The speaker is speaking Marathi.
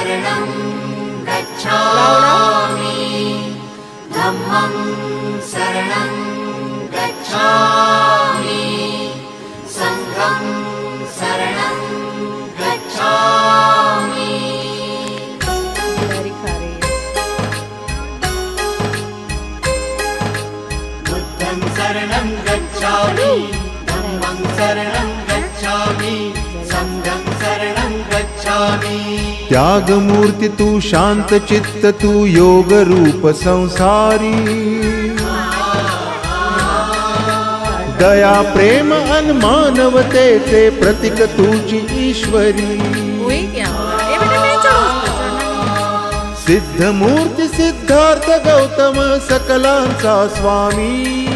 शरणं गच्छामि धम्मं शरणं गच्छामि संघं शरणं गच्छामि बुद्धं शरणं गच्छामि धम्मं शरणं गच्छामि संघं शरणं गच्छामि त्याग मूर्ति तू शांत चित्त तू योग रूप संसारी दया प्रेम अन मानवतेचे प्रतीक तुझी ईश्वरी सिद्ध मूर्ति सिद्धार्थ गौतम सकलांचा स्वामी